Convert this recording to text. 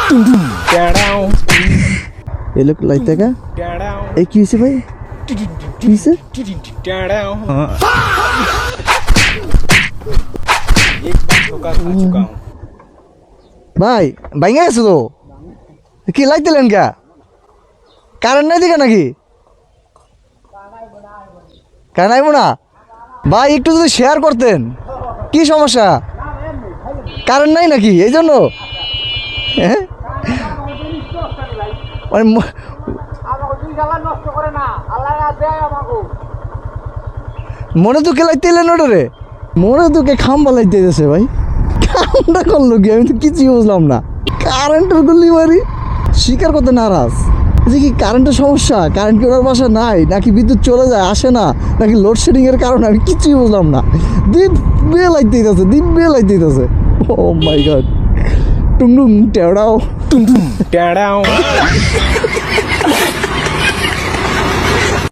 ये लोग लाइते का एक की से भाई की से ভাই ভাঙে গেছে তো কি লাইট দিলেন কা কারেন্ট নাই দিকে নাকি কারেন্ট আইব না ভাই একটু যদি শেয়ার করতেন কি সমস্যা কারেন্ট নাই নাকি এই জন্য হ্যাঁ মনে তো কে লাইতে এলেন ওটারে মনে তো কে খাম্বা লাইতে দিয়েছে ভাই কামটা করলো কি আমি তো কিছুই বুঝলাম না কারেন্টের গুলি মারি স্বীকার করতে নারাজ যে কি কারেন্টের সমস্যা কারেন্ট কি ওনার বাসা নাই নাকি বিদ্যুৎ চলে যায় আসে না নাকি লোডশেডিং এর কারণে আমি কিছুই বুঝলাম না দিন বিয়ে লাইতে দিতেছে দিন বিয়ে লাইতে দিতেছে ও মাই গড টুং টুং টেড়াও Down.